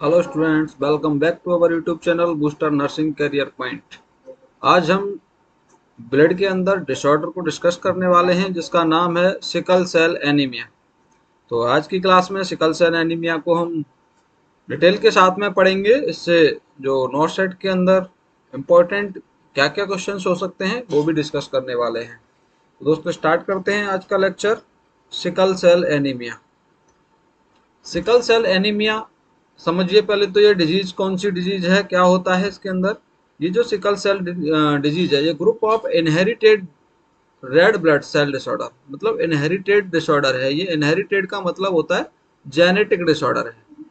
Hello students, welcome back to our YouTube channel booster nursing career point. आज हम blood के अंदर disorder को डिस्कस करने वाले हैं जिसका नाम है सिकल सेल एनीमिया। तो आज की क्लास में सिकल सेल एनीमिया को हम डिटेल के साथ में पढ़ेंगे। इससे जो नोट सेट के अंदर इम्पोर्टेंट क्या क्या क्वेश्चंस हो सकते हैं वो भी डिस्कस करने वाले हैं। तो दोस्तों स्टार्ट करते हैं आज का lecture. Sickle cell anaemia. Sickle cell anaemia समझिए पहले तो ये डिजीज कौन सी डिजीज है, क्या होता है इसके अंदर। ये जो सिकल सेल डिजीज है ये group of inherited red blood cell disorder, मतलब इनहेरिटेड डिसऑर्डर है। ये इनहेरिटेड का मतलब होता है जेनेटिक डिसऑर्डर है।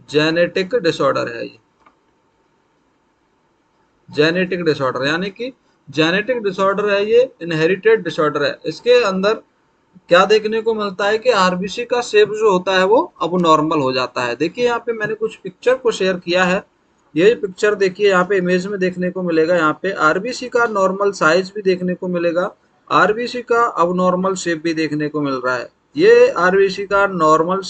जेनेटिक डिसऑर्डर है ये, जेनेटिक डिसऑर्डर यानी कि जेनेटिक डिसऑर्डर है, ये इनहेरिटेड डिसऑर्डर है। इसके अंदर क्या देखने को मिलता है कि आरबीसी का शेप जो होता है वो अब नॉर्मल हो जाता है। देखिए यहाँ पे मैंने कुछ पिक्चर को शेयर किया है। ये पिक्चर देखिए, यहाँ पे इमेज में देखने को मिलेगा। यहाँ पे आरबीसी का नॉर्मल साइज भी देखने को मिलेगा, आरबीसी का अब नॉर्मल शेप भी देखने को मिल रहा है। ये आरबीसी का नॉर्मल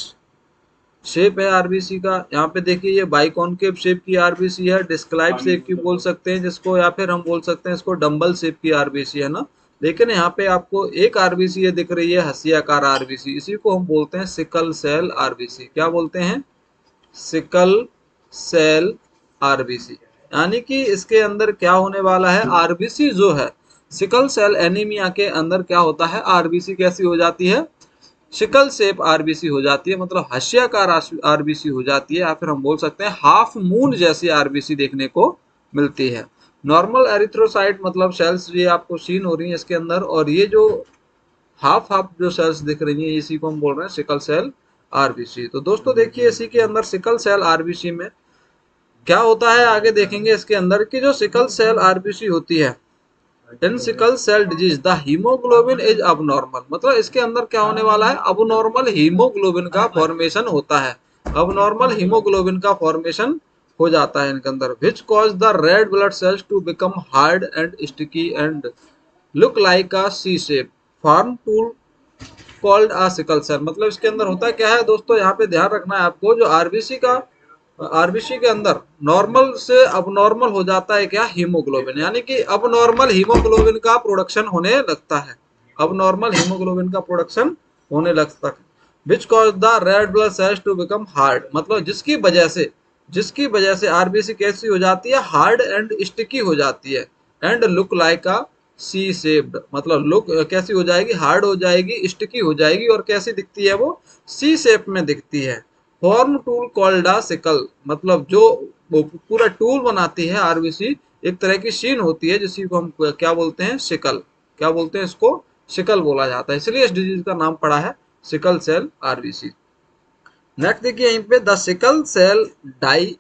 शेप है आरबीसी का। यहाँ पे देखिए ये बाइकॉनकेव शेप की आरबीसी है, डिस्क्लाइब शेप की बोल सकते हैं जिसको, या फिर हम बोल सकते हैं इसको डम्बल शेप की आरबीसी है ना। लेकिन यहाँ पे आपको एक आरबीसी ये दिख रही है हंसियाकार आरबीसी, इसी को हम बोलते हैं सिकल सेल आरबीसी। क्या बोलते हैं? Sickle cell RBC. यानी कि इसके अंदर क्या होने वाला है, आरबीसी जो है सिकल सेल एनीमिया के अंदर क्या होता है, आरबीसी कैसी हो जाती है, शिकल शेप आरबीसी हो जाती है, मतलब हाशियाकार आरबीसी हो जाती है, या फिर हम बोल सकते हैं हाफ मून जैसी आरबीसी देखने को मिलती है। नॉर्मल एरिथ्रोसाइट मतलब सेल्स ये आपको सीन हो रही है इसके अंदर, और ये जो हाफ हाफ जो सेल्स दिख रही हैं इसी को हम बोल रहे हैं सिकल सेल आरबीसी। तो दोस्तों देखिए इसी के अंदर सिकल सेल आरबीसी में क्या होता है आगे देखेंगे। इसके अंदर की जो सिकल सेल आरबीसी होती है, in sickle cell disease the haemoglobin is abnormal, मतलब इसके अंदर क्या होने वाला है, अबनॉर्मल हीमोग्लोबिन का फॉर्मेशन होता है। अबनॉर्मल हीमोग्लोबिन का फॉर्मेशन हो जाता है इनके अंदर, which cause the red blood cells to become hard and sticky and look like a C shape form to called a sickle cell. मतलब इसके अंदर होता क्या है दोस्तों, यहाँ पे ध्यान रखना है आपको, जो आरबीसी के अंदर नॉर्मल से अब नॉर्मल हो जाता है क्या, हीमोग्लोबिन, यानी कि अब नॉर्मल हीमोग्लोबिन का प्रोडक्शन होने लगता है। अब नॉर्मल हीमोग्लोबिन का प्रोडक्शन होने लगता है, which cause the red blood cells to become hard, मतलब जिसकी वजह से आरबीसी कैसी हो जाती है, हार्ड एंड स्टिकी हो जाती है, and look like a C shaped, मतलब लुक कैसी हो जाएगी, हार्ड हो जाएगी, स्टिकी हो जाएगी, और कैसी दिखती है वो, सी शेप में दिखती है। Form tool called a sickle, मतलब जो वो पूरा टूल बनाती है आरबीसी, एक तरह की शीन होती है जिसी को हम क्या बोलते हैं, सिकल। क्या बोलते हैं इसको, सिकल बोला जाता है, इसलिए इस डिजीज का नाम पड़ा है सिकल सेल आरबीसी। नेक्स्ट देखिए यहीं पे die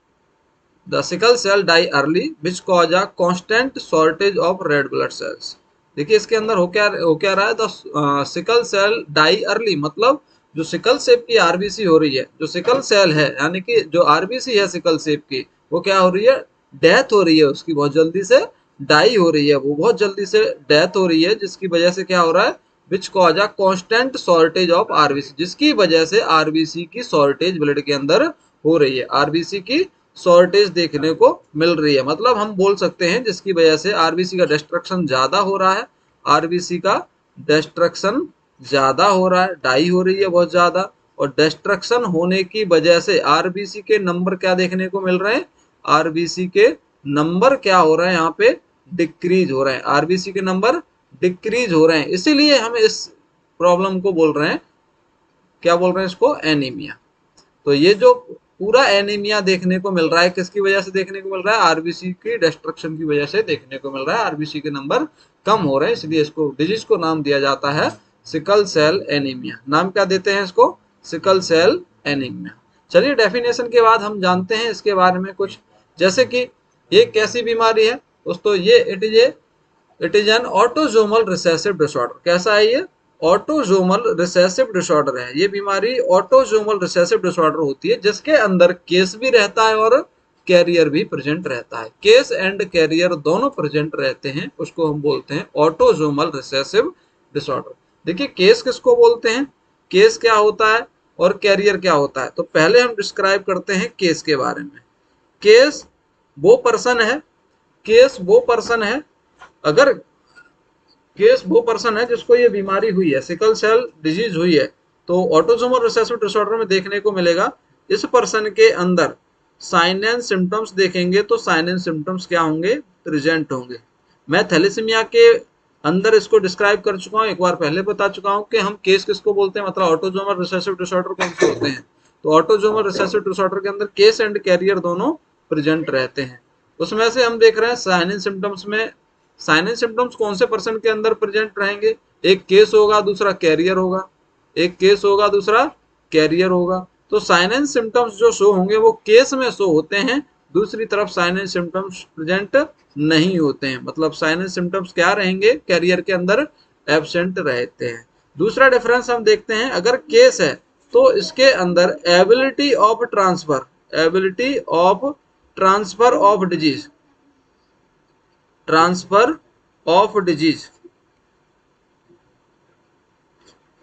the sickle cell die early which cause a constant shortage of red blood cells. देखिए इसके अंदर हो क्या रहा है, the sickle cell die early, मतलब जो सिकल सेप की आरबीसी हो रही है, जो सिकल सेल है यानी कि जो आरबीसी है सिकल सेप की, वो क्या हो रही है, डेथ हो रही है उसकी, बहुत जल्दी से डाई हो रही है, वो बहुत जल्दी से डेथ हो रही है, जिसकी वजह से क्या हो रहा है, which cause a constant shortage of RBC, जिसकी वजह से आरबीसी की शॉर्टेज ब्लड के अंदर हो रही है, आरबीसी की शॉर्टेज देखने को मिल रही है। मतलब हम बोल सकते हैं जिसकी वजह से आरबीसी का डिस्ट्रक्शन ज्यादा हो रहा है, आरबीसी का डिस्ट्रक्शन ज्यादा हो रहा है, डाई हो रही है बहुत ज्यादा, और डिस्ट्रक्शन होने की वजह से आरबीसी के नंबर क्या देखने को मिल रहे हैं, आरबीसी के नंबर क्या हो रहे हैं यहाँ पे, डिक्रीज हो रहे हैं, आरबीसी के नंबर डिक्रीज हो रहे हैं, इसीलिए हम इस प्रॉब्लम को बोल रहे हैं, क्या बोल रहे हैं इसको, एनीमिया। तो ये जो पूरा एनीमिया देखने को मिल रहा है किसकी वजह से देखने को मिल रहा है, आरबीसी की डिस्ट्रक्शन की वजह से देखने को मिल रहा है, आरबीसी के नंबर कम हो रहे हैं, इसलिए इसको डिजीज को नाम दिया जाता है सिकल सेल एनीमिया। नाम क्या देते हैं इसको, सिकल सेल एनीमिया। चलिए डेफिनेशन के बाद हम जानते हैं इसके बारे में कुछ, जैसे कि ये कैसी बीमारी है दोस्तों, ये it is an autosomal recessive disorder. कैसा है ये, ऑटोजोमल रिसेसिव डिसऑर्डर है। ये बीमारी ऑटोजोमल रिसेसिव डिसऑर्डर होती है जिसके अंदर केस भी रहता है और कैरियर भी प्रेजेंट रहता है, केस एंड कैरियर दोनों प्रेजेंट रहते हैं, उसको हम बोलते हैं ऑटोजोमल रिसेसिव डिसऑर्डर। देखिए केस किसको बोलते हैं, केस क्या होता है, और कैरियर क्या होता है। तो पहले हम डिस्क्राइब करते हैं केस के बारे में। केस वो पर्सन है, केस वो पर्सन है, अगर केस वो पर्सन है जिसको ये बीमारी हुई है, सिकल सेल डिजीज हुई है, तो ऑटोसोमल रिसेसिव डिसऑर्डर में देखने को मिलेगा इस पर्सन के अंदर साइन एंड सिम्टम्स देखेंगे तो साइन एंड सिम्टम्स क्या होंगे, प्रेजेंट होंगे। मैं थैलेसीमिया के अंदर इसको डिस्क्राइब कर चुका हूँ, एक बार पहले बता चुका हूँ कि हम केस किसको बोलते हैं, मतलब ऑटोसोमल रिसेसिव डिसऑर्डर कौन से होते हैं। तो ऑटोसोमल रिसेसिव डिसऑर्डर के अंदर केस एंड कैरियर दोनों प्रेजेंट रहते हैं। उसमें से हम देख रहे हैं साइन एंड सिम्टम्स में, साइन एंड सिम्टम्स कौन से पर्सन के अंदर प्रेजेंट रहेंगे, एक केस होगा दूसरा कैरियर होगा, एक केस होगा दूसरा कैरियर होगा। तो साइन एंड सिम्टम्स जो शो होंगे वो केस में शो होते हैं, दूसरी तरफ साइन एंड सिम्टम्स प्रेजेंट नहीं होते हैं, मतलब साइन एंड सिम्टम्स क्या रहेंगे, कैरियर के अंदर एब्सेंट रहते हैं। दूसरा डिफरेंस हम देखते हैं, अगर केस है तो इसके अंदर ability of transfer, ability of transfer of disease, transfer of disease,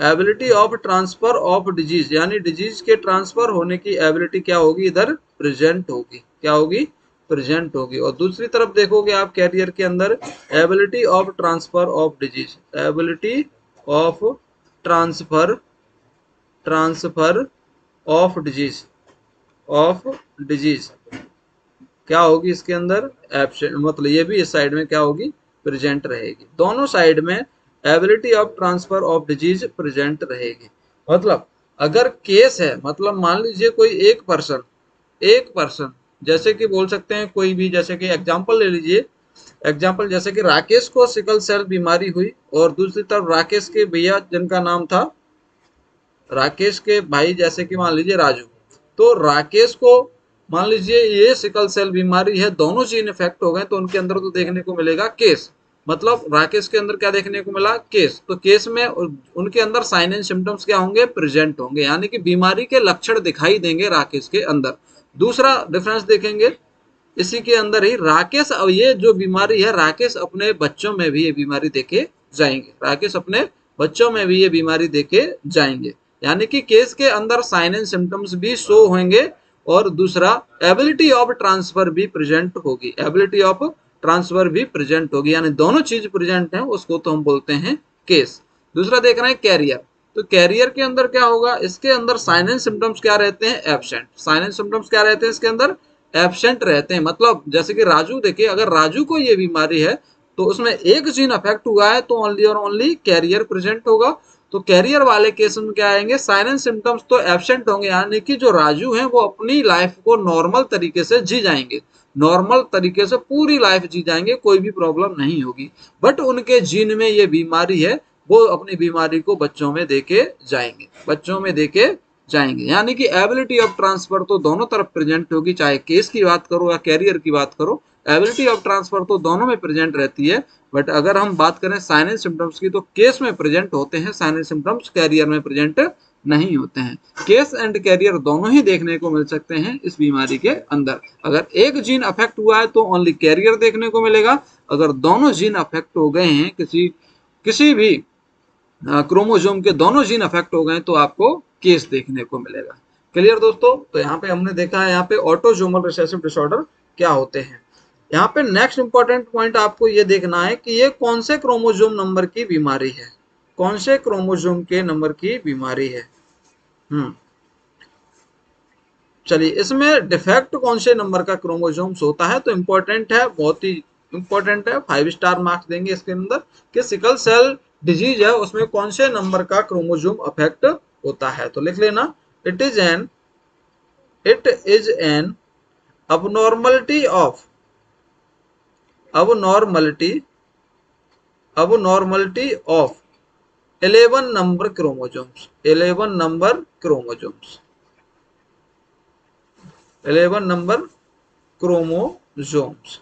ability of transfer of disease, यानी डिजीज के ट्रांसफर होने की एबिलिटी क्या होगी, इधर प्रेजेंट होगी, क्या होगी, प्रेजेंट होगी। और दूसरी तरफ देखोगे आप कैरियर के अंदर ability of transfer of disease, ability of transfer, transfer of disease, of disease क्या होगी इसके अंदर एब्सेंट, मतलब ये भी इस साइड में क्या होगी, प्रेजेंट रहेगी। दोनों साइड में ability of transfer of disease present रहेगी। मतलब अगर केस है, मतलब मान लीजिए कोई एक पर्सन, एक पर्सन जैसे कि बोल सकते हैं कोई भी, जैसे कि एग्जांपल ले लीजिए, एग्जांपल जैसे कि राकेश को सिकल सेल बीमारी हुई और दूसरी तरफ राकेश के भैया जिनका नाम था, राकेश के भाई जैसे कि मान लीजिए राजू, तो राकेश को मान लीजिए ये सिकल सेल बीमारी है, दोनों जीन इफेक्ट हो गए, तो उनके अंदर तो देखने को मिलेगा केस, मतलब राकेश के अंदर क्या देखने को मिला, केस। तो केस में उनके अंदर साइन एंड सिम्टम्स क्या होंगे, प्रेजेंट होंगे, यानी कि बीमारी के लक्षण दिखाई देंगे राकेश के अंदर। दूसरा डिफरेंस देखेंगे इसी के अंदर ही, राकेश, अब ये जो बीमारी है राकेश अपने बच्चों में भी ये बीमारी देखे जाएंगे, राकेश अपने बच्चों में भी ये बीमारी देखे जाएंगे, यानी कि केस के अंदर साइन एंड सिम्टम्स भी शो होंगे और दूसरा एबिलिटी ऑफ ट्रांसफर भी प्रेजेंट होगी, एबिलिटी ऑफ ट्रांसफर भी प्रेजेंट होगी, यानी दोनों चीज प्रेजेंट है, उसको तो हम बोलते हैं केस। दूसरा देख रहे हैं कैरियर, तो कैरियर के अंदर क्या होगा, इसके अंदर साइन एंड सिम्टम्स क्या रहते हैं, एब्सेंट, साइन एंड सिम्टम्स क्या रहते हैं इसके अंदर, एब्सेंट रहते हैं। मतलब जैसे कि राजू देखिए, अगर राजू को ये बीमारी है तो उसमें एक जीन अफेक्ट हुआ है तो ओनली और ओनली कैरियर प्रेजेंट होगा। तो कैरियर वाले केस में क्या आएंगे, साइन एंड सिम्टम्स तो एब्सेंट होंगे, यानी कि जो राजू हैं वो अपनी लाइफ को नॉर्मल तरीके से जी जाएंगे, नॉर्मल तरीके से पूरी लाइफ जी जाएंगे, कोई भी प्रॉब्लम नहीं होगी। बट उनके जीन में ये बीमारी है, वो अपनी बीमारी को बच्चों में देके जाएंगे, बच्चों में देके जाएंगे, यानी कि एबिलिटी ऑफ ट्रांसफर तो दोनों तरफ प्रेजेंट होगी, चाहे केस की बात करो या कैरियर की बात करो, एबिलिटी ऑफ ट्रांसफर तो दोनों में प्रेजेंट रहती है। बट अगर हम बात करें साइन एंड सिम्टम्स की, तो केस में प्रेजेंट होते हैं साइन एंड सिम्टम्स, कैरियर में प्रेजेंट नहीं होते हैं। केस एंड कैरियर दोनों ही देखने को मिल सकते हैं इस बीमारी के अंदर। अगर एक जीन अफेक्ट हुआ है तो ओनली कैरियर देखने को मिलेगा, अगर दोनों जीन अफेक्ट हो गए हैं, किसी भी क्रोमोसोम के दोनों जीन अफेक्ट हो गए तो आपको केस देखने को मिलेगा। क्लियर दोस्तों, तो यहाँ पे हमने देखा है यहाँ पे ऑटोसोमल रिसेसिव डिसऑर्डर क्या होते हैं। यहाँ पे नेक्स्ट इंपॉर्टेंट पॉइंट आपको ये देखना है कि ये कौन से क्रोमोसोम नंबर की बीमारी है, कौन से क्रोमोसोम के नंबर की बीमारी है। चलिए, इसमें डिफेक्ट कौन से नंबर का क्रोमोसोम्स होता है, तो इंपॉर्टेंट है, बहुत ही इंपॉर्टेंट है, 5 स्टार मार्क्स देंगे इसके अंदर कि सिकल सेल डिजीज है उसमें कौन से नंबर का क्रोमोसोम अफेक्ट होता है। तो लिख लेना, it is an abnormality of abnormality of 11 number chromosomes, 11 number chromosomes, 11 number chromosomes,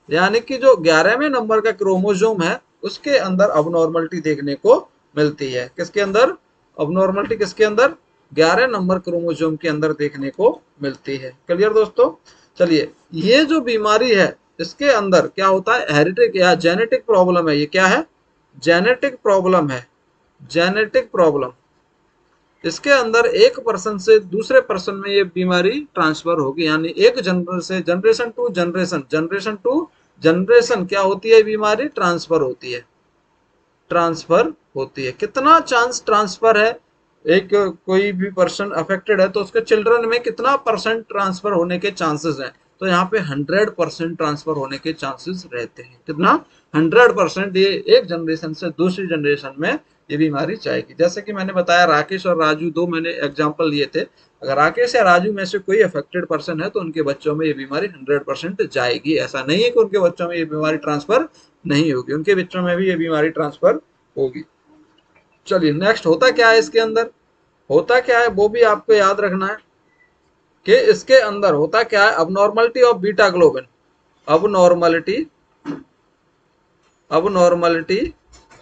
यानी कि जो 11वें नंबर का क्रोमोसोम है उसके अंदर अबनॉर्मलिटी देखने को मिलती है। किसके अंदर अबनॉर्मलिटी, किसके अंदर 11 नंबर क्रोमोसोम के अंदर देखने को मिलती है। क्लियर दोस्तों, चलिए, ये जो बीमारी है इसके अंदर क्या होता है, हेरिडिटी या जेनेटिक प्रॉब्लम है। ये क्या है, जेनेटिक प्रॉब्लम है, जेनेटिक प्रॉब्लम, इसके अंदर एक पर्सन से दूसरे पर्सन में ये बीमारी ट्रांसफर होगी, यानी एक जनरेशन से generation to generation, generation to generation क्या होती है, बीमारी ट्रांसफर होती है, ट्रांसफर होती है। कितना चांस ट्रांसफर है, एक कोई भी पर्सन अफेक्टेड है तो उसके चिल्ड्रन में कितना परसेंट ट्रांसफर होने के चांसेस हैं, तो यहाँ पे 100% ट्रांसफर होने के चांसेस रहते हैं। कितना, 100%। ये एक जनरेशन से दूसरी जनरेशन में ये बीमारी जाएगी। जैसे कि मैंने बताया राकेश और राजू, दो मैंने एग्जाम्पल लिए थे। अगर राकेश या राजू में से कोई अफेक्टेड पर्सन है तो उनके बच्चों में ये बीमारी 100% जाएगी। ऐसा नहीं है कि उनके बच्चों में ये बीमारी ट्रांसफर नहीं होगी, उनके बच्चों में भी ये बीमारी ट्रांसफर होगी। चलिए नेक्स्ट, होता क्या है इसके अंदर, होता क्या है वो भी आपको याद रखना है कि इसके अंदर होता क्या है, abnormality of beta globin, abnormality, abnormality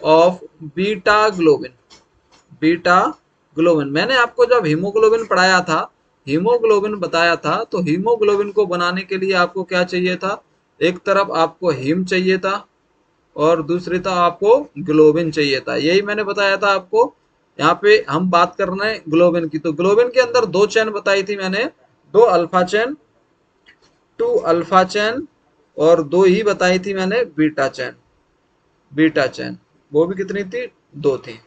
of beta globin, beta globin. मैंने आपको जब हीमोग्लोबिन पढ़ाया था, हीमोग्लोबिन बताया था, तो हीमोग्लोबिन को बनाने के लिए आपको क्या चाहिए था, एक तरफ आपको हीम चाहिए था और दूसरी तरफ आपको ग्लोबिन चाहिए था। यही मैंने बताया था आपको। यहाँ पे हम बात कर रहे हैं ग्लोबिन की, तो ग्लोबिन के अंदर दो चेन बताई थी मैंने, दो alpha chain, two alpha chain, और दो ही बताई थी मैंने बीटा चेन, बीटा चेन। वो भी कितनी थी, दो थी।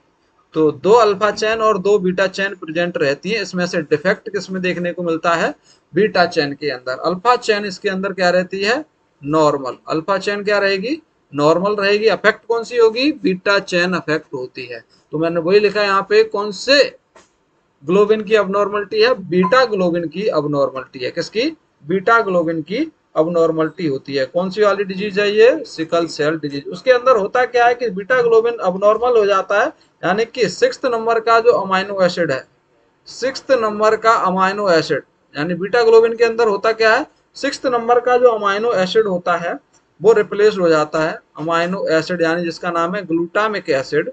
तो दो अल्फा चेन और दो बीटा चेन प्रेजेंट रहती है। इसमें से डिफेक्ट किसमें देखने को मिलता है, बीटा चेन के अंदर। अल्फा चेन इसके अंदर क्या रहती है, नॉर्मल। अल्फा चेन क्या रहेगी, नॉर्मल रहेगी। अफेक्ट कौन सी होगी, बीटा चेन अफेक्ट होती है। तो मैंने वही लिखा यहाँ पे, कौन से ग्लोबिन की अबनॉर्मलिटी है, बीटा ग्लोबिन की अबनॉर्मलिटी है। किसकी, बीटा ग्लोबिन की अबनॉर्मलिटी होती है। कौन सी वाली डिजीज है ये, सिकल सेल डिजीज। उसके अंदर होता क्या है कि बीटा ग्लोबिन अबनॉर्मल हो जाता है, यानी कि 6th नंबर का जो अमाइनो एसिड है, 6th नंबर का अमाइनो एसिड, यानी बीटा ग्लोबिन के अंदर होता क्या है, 6th नंबर का जो अमाइनो एसिड होता है वो रिप्लेस हो जाता है। अमाइनो एसिड यानी जिसका नाम है glutamic acid,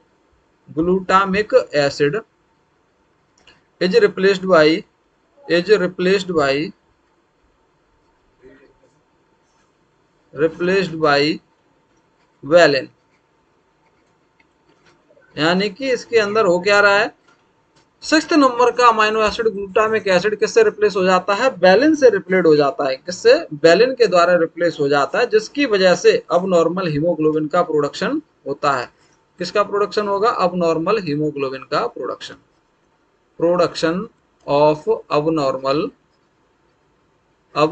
glutamic acid is replaced by, is replaced by, replaced by valine. यानी कि इसके अंदर हो क्या रहा है, 6th नंबर का अमाइनो एसिड ग्लूटामिक एसिड किससे रिप्लेस हो जाता है, वेलिन से रिप्लेस हो जाता है। किससे, वेलिन के द्वारा रिप्लेस हो जाता है, जिसकी वजह से अब नॉर्मल हीमोग्लोबिन का प्रोडक्शन होता है। किसका प्रोडक्शन होगा, अब नॉर्मल हीमोग्लोबिन का प्रोडक्शन, प्रोडक्शन ऑफ अब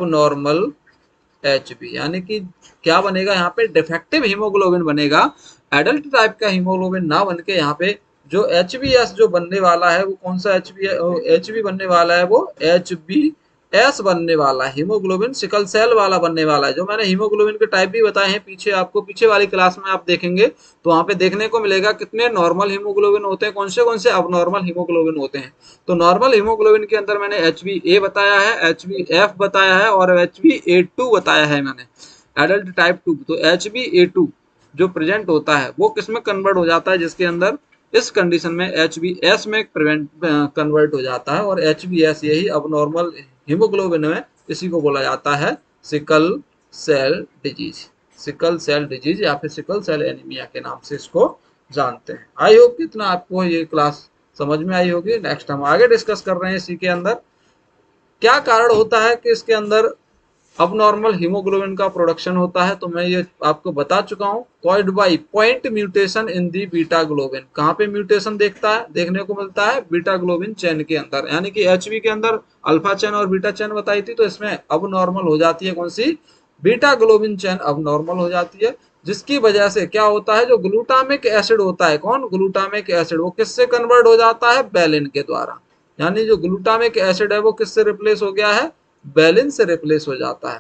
नॉर्मल HB। यानी कि क्या बनेगा यहाँ पे, डिफेक्टिव हीमोग्लोबिन बनेगा। एडल्ट टाइप का हीमोग्लोबिन ना बन के यहाँ पे जो HbS जो बनने वाला है वो कौन सा HB बनने वाला है, वो HbS बनने वाला है। हीमोग्लोबिन सिकल सेल वाला बनने वाला है। जो मैंने हीमोग्लोबिन के टाइप भी बताए हैं पीछे, आपको पीछे वाली क्लास में आप देखेंगे तो वहां पे देखने को मिलेगा कितने नॉर्मल हीमोग्लोबिन होते हैं, कौन से अब नॉर्मल हीमोग्लोबिन होते हैं। तो नॉर्मल हीमोग्लोबिन के अंदर मैंने HbA बताया है, HbF बताया है और HbA2 बताया है मैंने, एडल्ट टाइप 2। तो HbA2 जो प्रेजेंट होता है वो किस में कन्वर्ट हो जाता है, जिसके अंदर इस कंडीशन में HbS में कन्वर्ट हो जाता है। और HbS यही अब नॉर्मल हीमोग्लोबिन में, इसी को बोला जाता है sickle cell disease, sickle cell disease या फिर सिकल सेल एनीमिया के नाम से इसको जानते हैं। आई होप कितना आपको ये क्लास समझ में आई होगी। नेक्स्ट हम आगे डिस्कस कर रहे हैं इसी के अंदर क्या कारण होता है कि इसके अंदर अब नॉर्मल हीमोग्लोबिन का प्रोडक्शन होता है। तो मैं ये आपको बता चुका हूँ, called by point mutation in the beta globin. कहाँ पे म्यूटेशन देखने को मिलता है, बीटा ग्लोबिन चेन के अंदर। यानी कि HB के अंदर अल्फा चेन और बीटा चेन बताई थी, तो इसमें अब नॉर्मल हो जाती है कौन सी, बीटा ग्लोबिन चेन अब नॉर्मल हो जाती है। जिसकी वजह से क्या होता है, जो ग्लूटामिक एसिड होता है, कौन, ग्लूटामिक एसिड, वो किससे कन्वर्ट हो जाता है, वेलिन के द्वारा। यानी जो ग्लूटामिक एसिड है वो किससे रिप्लेस हो गया है, वेलिन से रिप्लेस हो जाता है।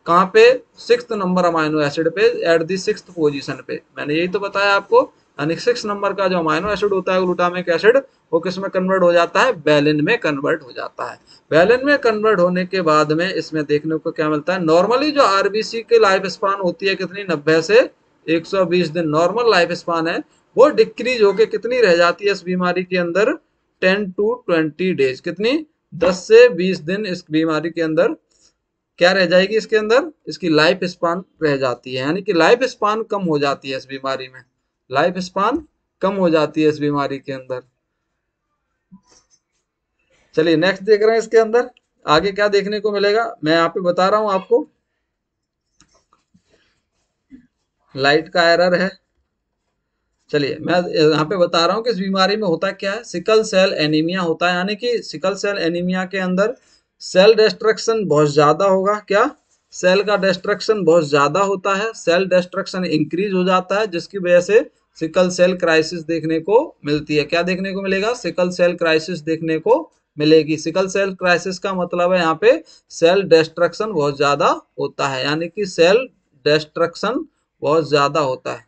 कहाँ पे, 6th नंबर अमाइनो एसिड पे, एट दी 6th पोजीशन पे। मैंने यही तो बताया आपको। यानी 6th नंबर का जो अमाइनो एसिड होता है ग्लूटामिक एसिड, वो किस में कन्वर्ट हो जाता है, वेलिन में कन्वर्ट हो जाता है। वेलिन में कन्वर्ट होने के बाद में इसमें देखने को क्या मिलता है, नॉर्मली जो आरबीसी की लाइफ स्पान होती है कितनी, 90 से 120 दिन नॉर्मल लाइफ स्पान है, वो डिक्रीज होके कितनी रह जाती है इस बीमारी के अंदर, 10 to 20 डेज। कितनी, 10 से 20 दिन इस बीमारी के अंदर क्या रह जाएगी, इसके अंदर इसकी लाइफ स्पान रह जाती है। यानी कि लाइफ स्पान कम हो जाती है इस बीमारी में, लाइफ स्पान कम हो जाती है इस बीमारी के अंदर। चलिए नेक्स्ट देख रहे हैं इसके अंदर आगे क्या देखने को मिलेगा, मैं यहाँ पे बता रहा हूँ आपको। लाइट का एरर है। चलिए मैं यहाँ पे बता रहा हूँ कि इस बीमारी में होता क्या है, सिकल सेल एनीमिया होता है। यानी कि सिकल सेल एनीमिया के अंदर सेल डिस्ट्रक्शन बहुत ज्यादा होगा। क्या, सेल का डिस्ट्रक्शन बहुत ज्यादा होता है, सेल डिस्ट्रक्शन इंक्रीज हो जाता है, जिसकी वजह से सिकल सेल क्राइसिस देखने को मिलती है। क्या देखने को मिलेगा, सिकल सेल क्राइसिस देखने को मिलेगी। सिकल सेल क्राइसिस का मतलब है यहाँ पे सेल डिस्ट्रक्शन बहुत ज्यादा होता है, यानी कि सेल डिस्ट्रक्शन बहुत ज्यादा होता है,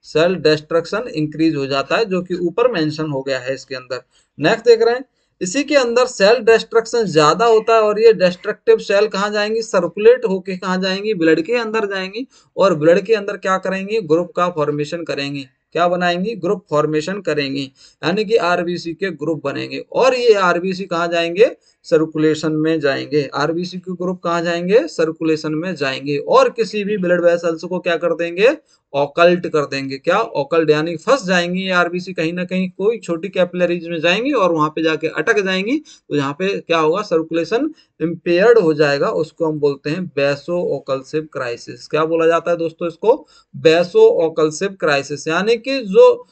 सेल डिस्ट्रक्शन इंक्रीज हो जाता है, जो कि ऊपर मेंशन हो गया है इसके अंदर। नेक्स्ट देख रहे हैं, इसी के अंदर सेल डिस्ट्रक्शन ज्यादा होता है और ये डिस्ट्रक्टिव सेल कहाँ जाएंगी, सर्कुलेट होके कहाँ जाएंगी, ब्लड के अंदर जाएंगी और ब्लड के अंदर क्या करेंगी, ग्रुप का फॉर्मेशन करेंगी। क्या बनाएंगी, ग्रुप फॉर्मेशन करेंगी, यानी कि आरबीसी के ग्रुप बनेंगे। और ये आरबीसी कहाँ जाएंगे, सर्कुलेशन में जाएंगे। आरबीसी के ग्रुप कहाँ जाएंगे, सर्कुलेशन में जाएंगे और किसी भी ब्लड वेसल्स को क्या कर देंगे, ऑकल्ट कर देंगे। क्या, ऑकल्ट, यानी फंस जाएंगी ये आरबीसी कहीं ना कहीं कोई छोटी कैपिलरीज में जाएंगी और वहां पे जाके अटक जाएंगी। तो यहाँ पे क्या होगा, सर्कुलेशन इम्पेयर्ड हो जाएगा, उसको हम बोलते हैं बेसो ओकल्सिव क्राइसिस। क्या बोला जाता है दोस्तों इसको, बेसो ओकल्सिव क्राइसिस। यानी कि जो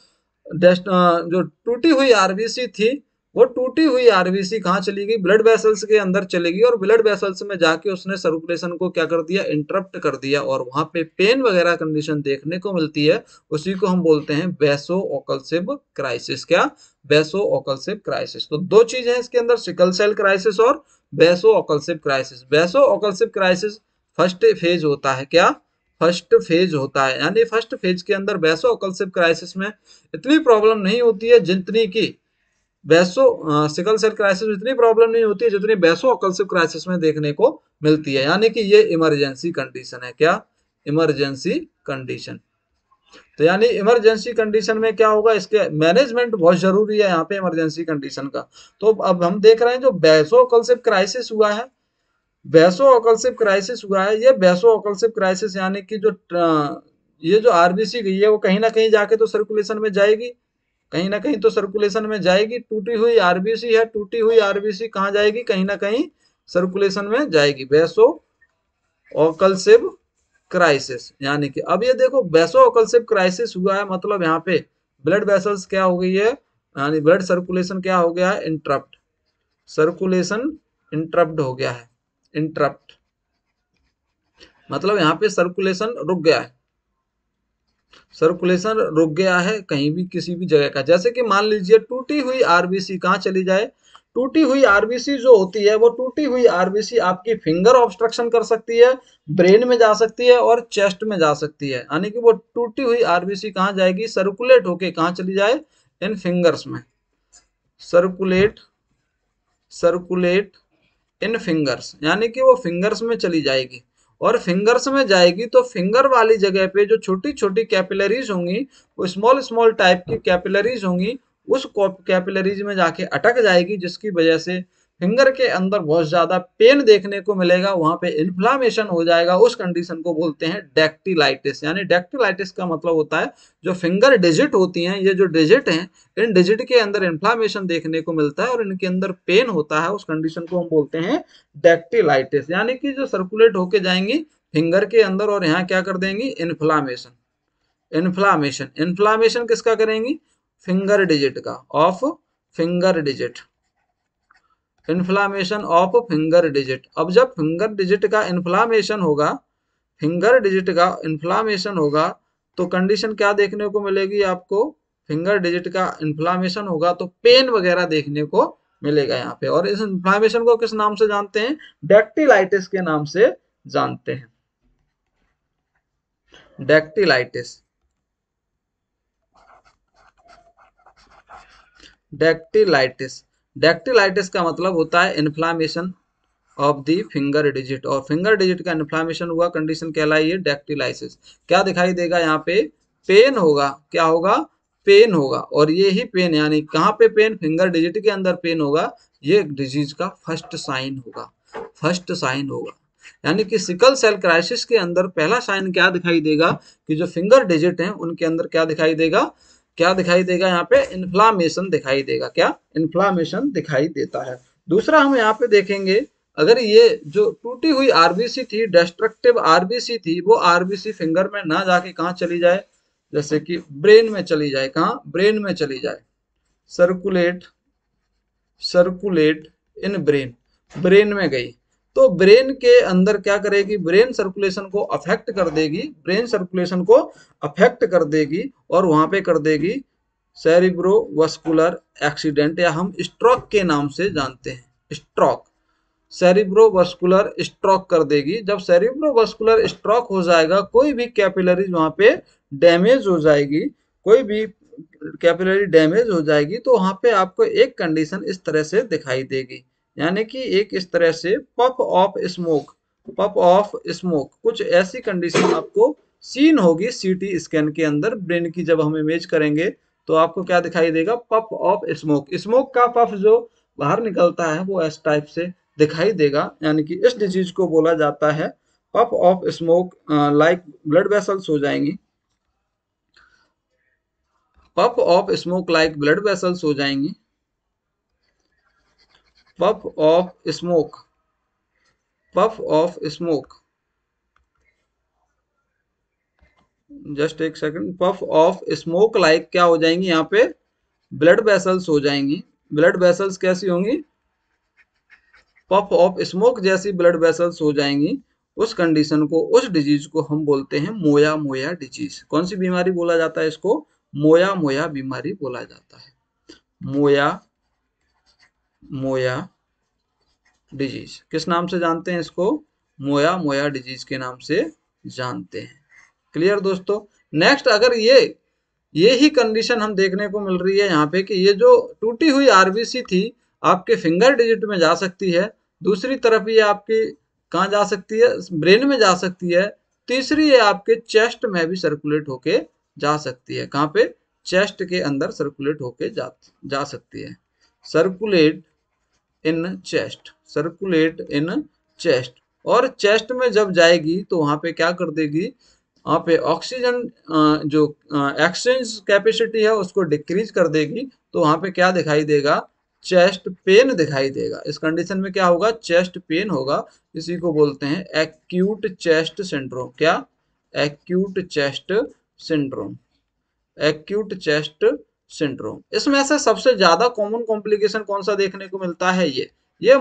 टूटी हुई आरबीसी थी, वो टूटी हुई आरबीसी कहाँ चली गई, ब्लड वेसल्स के अंदर चलेगी और ब्लड वेसल्स में जाके उसने सर्कुलेशन को क्या कर दिया, इंटरप्ट कर दिया और वहां पे पेन वगैरह कंडीशन देखने को मिलती है। उसी को हम बोलते हैं बेसो ओकल्सिव क्राइसिस। क्या, बेसो ओकल्सिव क्राइसिस। तो दो चीजें हैं इसके अंदर, सिकल सेल क्राइसिस और बेसो ओकल्सिव क्राइसिस। बेसो ओकल्सिव क्राइसिस फर्स्ट फेज होता है। क्या, फर्स्ट फेज होता है, यानी फर्स्ट फेज के अंदर बेसो ओकल्सिव क्राइसिस में इतनी प्रॉब्लम नहीं होती है जितनी की बेसो सिकल सेल क्राइसिस में इतनी प्रॉब्लम नहीं होती है जितनी बेसो ओकल्सिव क्राइसिस में देखने को मिलती है। यानी कि ये इमरजेंसी कंडीशन है। क्या, इमरजेंसी कंडीशन। तो यानी इमरजेंसी कंडीशन में क्या होगा, इसके मैनेजमेंट बहुत जरूरी है यहाँ पे इमरजेंसी कंडीशन का। तो अब हम देख रहे हैं जो बेसो ओकल्सिव क्राइसिस हुआ है, बेसो ओकल्सिव क्राइसिस हुआ है, ये बेसो ओकल्सिव क्राइसिस यानी कि ये जो आरबीसी गई है वो कहीं ना कहीं जाके तो सर्कुलेशन में जाएगी, कहीं ना कहीं तो सर्कुलेशन में जाएगी। टूटी हुई आरबीसी है, टूटी हुई आरबीसी कहाँ जाएगी, कहीं ना कहीं सर्कुलेशन में जाएगी। बेसो ओकल्सिव क्राइसिस, यानी कि अब ये देखो बेसो ओकल्सिव क्राइसिस हुआ है, मतलब यहाँ पे ब्लड वेसल्स क्या हो गई है, यानी ब्लड सर्कुलेशन क्या हो गया है, इंटरप्ट, सर्कुलेशन इंटरप्ट हो गया है। इंटरप्ट मतलब यहाँ पे सर्कुलेशन रुक गया है, सर्कुलेशन रुक गया है कहीं भी किसी भी जगह का। जैसे कि मान लीजिए टूटी हुई आरबीसी कहाँ चली जाए, टूटी हुई आरबीसी जो होती है वो टूटी हुई आरबीसी आपकी फिंगर ऑब्स्ट्रक्शन कर सकती है, ब्रेन में जा सकती है और चेस्ट में जा सकती है। यानी कि वो टूटी हुई आरबीसी कहाँ जाएगी, सर्कुलेट होके कहाँ चली जाए, इन फिंगर्स में, सर्कुलेट, सर्कुलेट इन फिंगर्स, यानी कि वो फिंगर्स में चली जाएगी। और फिंगर्स में जाएगी तो फिंगर वाली जगह पे जो छोटी छोटी कैपिलरीज होंगी, वो स्मॉल स्मॉल टाइप की कैपिलरीज होंगी, उस कैपिलरीज में जाके अटक जाएगी, जिसकी वजह से फिंगर के अंदर बहुत ज्यादा पेन देखने को मिलेगा, वहां पे इन्फ्लामेशन हो जाएगा। उस कंडीशन को बोलते हैं डेक्टिलाइटिस। यानी डेक्टिलाइटिस का मतलब होता है जो फिंगर डिजिट होती हैं, ये जो डिजिट हैं, इन डिजिट के अंदर इन्फ्लामेशन देखने को मिलता है और इनके अंदर पेन होता है। उस कंडीशन को हम बोलते हैं डेक्टिलाइटिस। यानी कि जो सर्कुलेट होके जाएंगी फिंगर के अंदर और यहाँ क्या कर देंगी, इन्फ्लामेशन, इन्फ्लामेशन, इन्फ्लामेशन किसका करेंगी, फिंगर डिजिट का, of finger digit, inflammation of finger digit. अब जब फिंगर डिजिट का इन्फ्लामेशन होगा, फिंगर डिजिट का इन्फ्लामेशन होगा, तो कंडीशन क्या देखने को मिलेगी आपको, फिंगर डिजिट का इन्फ्लामेशन होगा तो पेन वगैरह देखने को मिलेगा यहाँ पे। और इस इन्फ्लामेशन को किस नाम से जानते हैं, डेक्टिलाइटिस के नाम से जानते हैं, डेक्टिलाइटिस, डेक्टिलाइटिस। डेक्टिलाइटिस का मतलब होता है inflammation of the finger digit, और फिंगर डिजिट का इन्फ्लामेशन हुआ, कंडीशन कहलाई है डेक्टिलाइसिस। क्या दिखाई देगा यहाँ पे, पेन होगा। क्या होगा, पेन होगा। और ये ही पेन, यानी कहाँ पे पेन, फिंगर डिजिट के अंदर पेन होगा, ये डिजीज का फर्स्ट साइन होगा, फर्स्ट साइन होगा। यानी कि सिकल सेल क्राइसिस के अंदर पहला साइन क्या दिखाई देगा कि जो फिंगर डिजिट हैं उनके अंदर क्या दिखाई देगा, क्या दिखाई देगा यहाँ पे, इन्फ्लामेशन दिखाई देगा, क्या इन्फ्लामेशन दिखाई देता है। दूसरा हम यहाँ पे देखेंगे, अगर ये जो टूटी हुई आरबीसी थी, डिस्ट्रक्टिव आरबीसी थी, वो आरबीसी फिंगर में ना जाके कहाँ चली जाए, जैसे कि ब्रेन में चली जाए, कहाँ, ब्रेन में चली जाए, circulate circulate in brain, brain में गई तो ब्रेन के अंदर क्या करेगी, ब्रेन सर्कुलेशन को अफेक्ट कर देगी, ब्रेन सर्कुलेशन को अफेक्ट कर देगी और वहां पे कर देगी सेरिब्रोवास्कुलर एक्सीडेंट, या हम स्ट्रोक के नाम से जानते हैं, स्ट्रोक, सेरिब्रोवास्कुलर स्ट्रोक कर देगी। जब सेरिब्रोवास्कुलर स्ट्रोक हो जाएगा, कोई भी कैपिलरीज वहां पे डैमेज हो जाएगी, कोई भी कैपिलरी डैमेज हो जाएगी, तो वहां पे आपको एक कंडीशन इस तरह से दिखाई देगी, यानी कि एक इस तरह से puff of smoke, puff of smoke, कुछ ऐसी कंडीशन आपको सीन होगी सीटी स्कैन के अंदर। ब्रेन की जब हम इमेज करेंगे तो आपको क्या दिखाई देगा, पफ ऑफ स्मोक, स्मोक का पफ जो बाहर निकलता है वो इस टाइप से दिखाई देगा, यानी कि इस डिजीज को बोला जाता है puff of smoke. Like blood vessels हो जाएंगी, puff of smoke like blood vessels हो जाएंगी, puff of smoke, puff of smoke, just एक second, puff of smoke like क्या हो जाएंगी, यहाँ पे ब्लड वेसल्स हो जाएंगी। ब्लड वेसल्स कैसी होंगी, पफ ऑफ स्मोक जैसी ब्लड वेसल्स हो जाएंगी। उस कंडीशन को, उस डिजीज को हम बोलते हैं मोया मोया डिजीज। कौन सी बीमारी बोला जाता है इसको, मोया मोया बीमारी बोला जाता है, मोया मोया डिजीज। किस नाम से जानते हैं इसको, मोया मोया डिजीज के नाम से जानते हैं। क्लियर दोस्तों। नेक्स्ट, अगर ये ही कंडीशन हम देखने को मिल रही है यहाँ पे कि ये जो टूटी हुई आरबीसी थी आपके फिंगर डिजिट में जा सकती है, दूसरी तरफ ये आपकी कहाँ जा सकती है, ब्रेन में जा सकती है, तीसरी ये आपके चेस्ट में भी सर्कुलेट होके जा सकती है, कहाँ पे, चेस्ट के अंदर सर्कुलेट होके जा सकती है, circulate in chest, circulate in chest. और चेस्ट में जब जाएगी तो वहां पे क्या कर देगी, वहां पे ऑक्सीजन जो एक्सचेंज कैपेसिटी है उसको डिक्रीज कर देगी, तो वहां पे क्या दिखाई देगा, चेस्ट पेन दिखाई देगा। इस कंडीशन में क्या होगा, चेस्ट पेन होगा। इसी को बोलते हैं एक्यूट चेस्ट सिंड्रोम, क्या, acute chest syndrome, acute chest syndrome. इसमें से सबसे ज्यादा कॉमन कॉम्प्लिकेशन कौन सा देखने को मिलता है, ये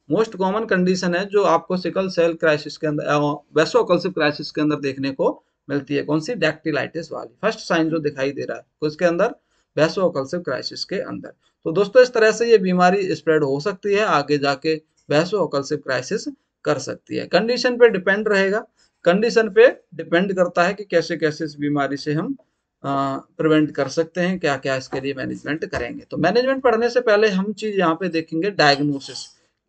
मोस्ट कॉमन कंडीशन है जो आपको सिकल सेल क्राइसिस के अंदर, वैसोकल्सिव क्राइसिस के अंदर देखने को मिलती है। कौन सी, डैक्टिलाइटिस वाली, फर्स्ट साइन जो दिखाई दे रहा है उसके अंदर, वैसोकल्सिव क्राइसिस के अंदर। तो दोस्तों इस तरह से ये बीमारी स्प्रेड हो सकती है, आगे जाके वैसोकल्सिव क्राइसिस कर सकती है। कंडीशन पे डिपेंड रहेगा, कंडीशन पे डिपेंड करता है कि कैसे कैसे इस बीमारी से हम प्रिवेंट कर सकते हैं, क्या क्या इसके लिए मैनेजमेंट करेंगे। तो मैनेजमेंट पढ़ने से पहले हम चीज यहाँ पे देखेंगे डायग्नोसिस।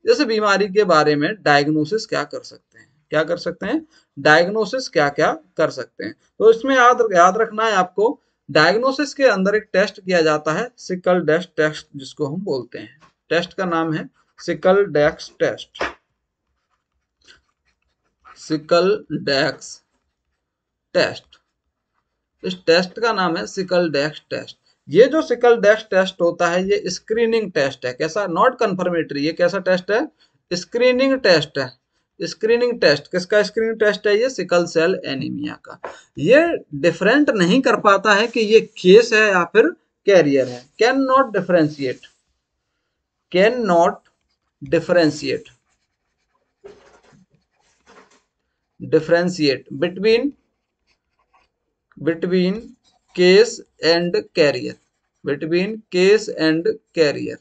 इस बीमारी के बारे में डायग्नोसिस क्या कर सकते हैं, क्या कर सकते हैं, डायग्नोसिस क्या क्या कर सकते हैं। तो इसमें याद रखना है आपको, डायग्नोसिस के अंदर एक टेस्ट किया जाता है, सिकल डेक्स टेस्ट जिसको हम बोलते हैं। टेस्ट का नाम है sickle dex test, sickle dex test, इस टेस्ट का नाम है सिकल डेक्स टेस्ट। ये जो सिकल डेक्स टेस्ट होता है ये स्क्रीनिंग टेस्ट है, कैसा, नॉट कंफर्मेटरी, ये कैसा टेस्ट है, स्क्रीनिंग टेस्ट है। स्क्रीनिंग टेस्ट किसका, स्क्रीनिंग टेस्ट है ये सिकल सेल एनीमिया का। ये डिफरेंट नहीं कर पाता है कि ये केस है या फिर कैरियर है, can not differentiate, can not differentiate, differentiate between case and carrier, between case and carrier,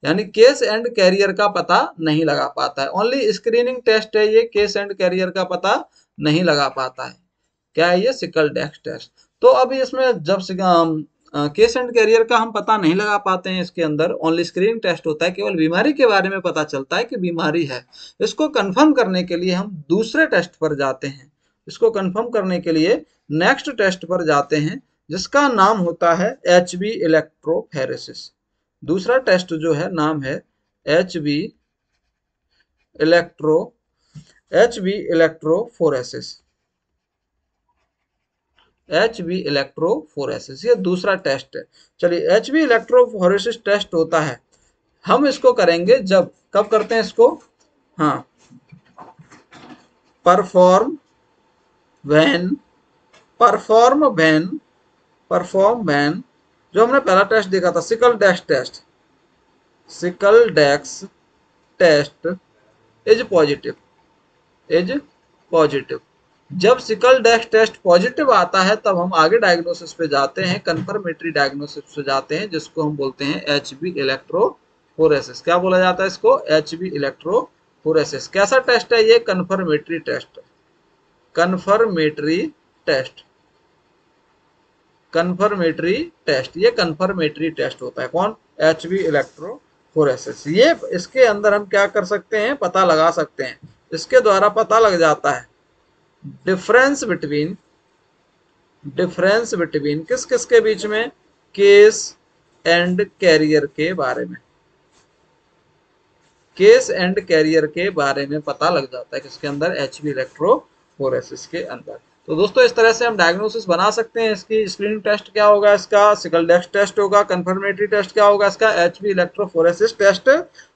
यानी केस एंड कैरियर का पता नहीं लगा पाता है। ओनली स्क्रीनिंग टेस्ट है ये, केस एंड कैरियर का पता नहीं लगा पाता है। क्या है ये, सिकल डेक्स टेस्ट। तो अभी इसमें जब केस एंड कैरियर का हम पता नहीं लगा पाते हैं, इसके अंदर ओनली स्क्रीनिंग टेस्ट होता है, केवल बीमारी के बारे में पता चलता है कि बीमारी है। इसको कंफर्म करने के लिए हम दूसरे टेस्ट पर जाते हैं, इसको कंफर्म करने के लिए नेक्स्ट टेस्ट पर जाते हैं जिसका नाम होता है HB इलेक्ट्रोफेरेसिस। दूसरा टेस्ट जो है नाम है HB electrophoresis, H B electrophoresis, ये दूसरा टेस्ट है। चलिए, एच बी इलेक्ट्रोफोरेसिस टेस्ट होता है, हम इसको करेंगे जब, कब करते हैं इसको, हाँ, perform when, perform when, perform when, जो हमने पहला टेस्ट देखा था sickle dex test, sickle dex test is positive, is positive. जब सिकल डेक्स टेस्ट पॉजिटिव आता है तब हम आगे डायग्नोसिस पे जाते हैं, कंफर्मेटरी डायग्नोसिस पे जाते हैं, जिसको हम बोलते हैं एच बी इलेक्ट्रोफोरेसिस। क्या बोला जाता है इसको, एच बी इलेक्ट्रोफोरेसिस। कैसा टेस्ट है ये, confirmatory test, confirmatory test, confirmatory test, ये कंफर्मेटरी टेस्ट होता है। कौन, एच बी इलेक्ट्रोफोरेसिस। ये इसके अंदर हम क्या कर सकते हैं, पता लगा सकते हैं, इसके द्वारा पता लग जाता है डिफरेंस बिटवीन, डिफरेंस बिटवीन किस किस के बीच में, केस एंड कैरियर के बारे में, केस एंड कैरियर के बारे में पता लग जाता है किसके अंदर, एच बी इलेक्ट्रोफोरेसिस के अंदर। तो दोस्तों इस तरह से हम डायग्नोसिस बना सकते हैं। इसकी स्क्रीनिंग टेस्ट क्या होगा, इसका सिकल डेक्स टेस्ट होगा, कंफर्मेटरी टेस्ट क्या होगा इसका, एच बी इलेक्ट्रोफोरेसिस टेस्ट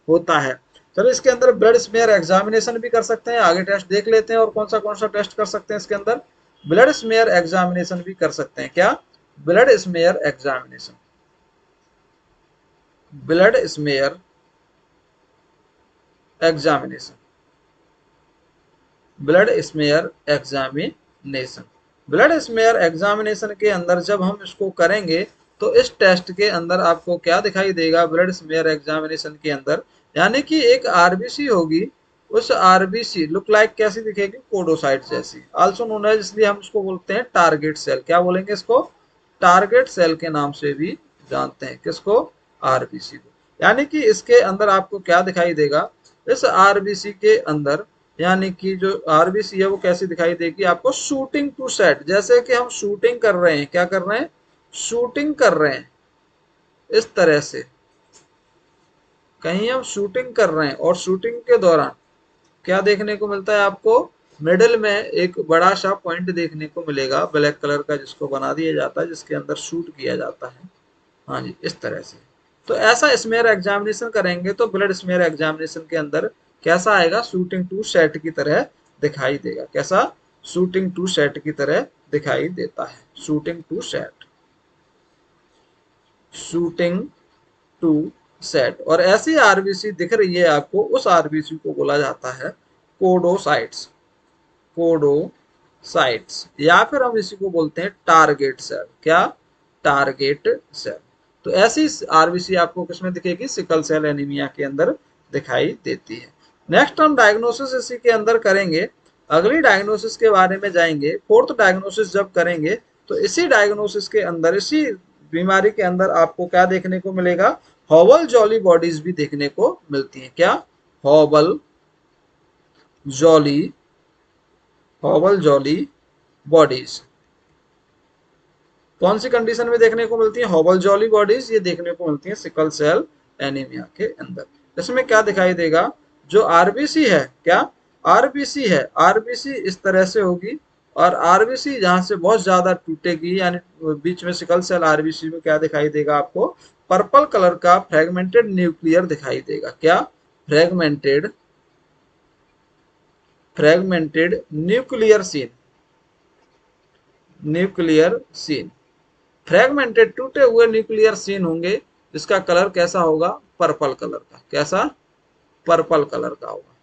होता है। चलो, इसके अंदर ब्लड स्मेयर एग्जामिनेशन भी कर सकते हैं, आगे टेस्ट देख लेते हैं और कौन सा टेस्ट कर सकते हैं इसके अंदर, ब्लड स्मेयर एग्जामिनेशन भी कर सकते हैं। क्या, blood smear examination, blood smear examination, blood smear examination, blood smear examination के अंदर जब हम इसको करेंगे तो इस टेस्ट के अंदर आपको क्या दिखाई देगा, ब्लड स्मेयर एग्जामिनेशन के अंदर, यानी कि एक आरबीसी होगी, उस आरबीसी लुक लाइक कैसी दिखेगी, कोडोसाइट जैसी, आल्सो नोन एज, इसलिए हम इसको बोलते हैं टारगेट सेल। क्या बोलेंगे इसको, टारगेट सेल के नाम से भी जानते हैं, किसको, आरबीसी को। यानी कि इसके अंदर आपको क्या दिखाई देगा, इस आरबीसी के अंदर, यानी कि जो आरबीसी है वो कैसी दिखाई देगी आपको, शूटिंग टू सेट, जैसे कि हम शूटिंग कर रहे हैं, क्या कर रहे हैं, शूटिंग कर रहे हैं, इस तरह से कहीं हम शूटिंग कर रहे हैं और शूटिंग के दौरान क्या देखने को मिलता है आपको, मिडिल में एक बड़ा सा पॉइंट देखने को मिलेगा ब्लैक कलर का, जिसको बना दिया जाता है, जिसके अंदर शूट किया जाता है, हाँ जी, इस तरह से। तो ऐसा स्मेयर एग्जामिनेशन करेंगे तो ब्लड स्मेयर एग्जामिनेशन के अंदर कैसा आएगा, शूटिंग टू सेट की तरह दिखाई देगा। कैसा, शूटिंग टू सेट की तरह दिखाई देता है, shooting to set, shooting to set. और ऐसी आरबीसी दिख रही है आपको, उस आरबीसी को बोला जाता है कोडोसाइट्स, कोडोसाइट्स, या फिर हम इसी को बोलते हैं टारगेट सेल। क्या, टारगेट सेल। तो ऐसी आरबीसी आपको किसमें दिखेगी, सिकल सेल एनीमिया के अंदर दिखाई देती है। नेक्स्ट हम डायग्नोसिस इसी के अंदर करेंगे, अगली डायग्नोसिस के बारे में जाएंगे। फोर्थ डायग्नोसिस जब करेंगे तो इसी डायग्नोसिस के अंदर, इसी बीमारी के अंदर आपको क्या देखने को मिलेगा, हॉबल जॉली बॉडीज भी देखने को मिलती हैं। क्या, हॉबल जॉली, हॉबल जॉली बॉडीज कौन सी कंडीशन में देखने को मिलती है, हॉबल जॉली बॉडीज, ये देखने को मिलती है सिकल सेल एनीमिया के अंदर। इसमें क्या दिखाई देगा, जो आरबीसी है, क्या, आरबीसी है, आरबीसी इस तरह से होगी, और आरबीसी जहां से बहुत ज्यादा टूटेगी, यानी बीच में सिकल सेल आरबीसी में क्या दिखाई देगा आपको, पर्पल कलर का फ्रेगमेंटेड न्यूक्लियर दिखाई देगा। क्या, fragmented, fragmented nuclear seen, nuclear seen, fragmented टूटे हुए न्यूक्लियर सीन होंगे, जिसका कलर कैसा होगा, पर्पल कलर का। कैसा, पर्पल कलर का होगा।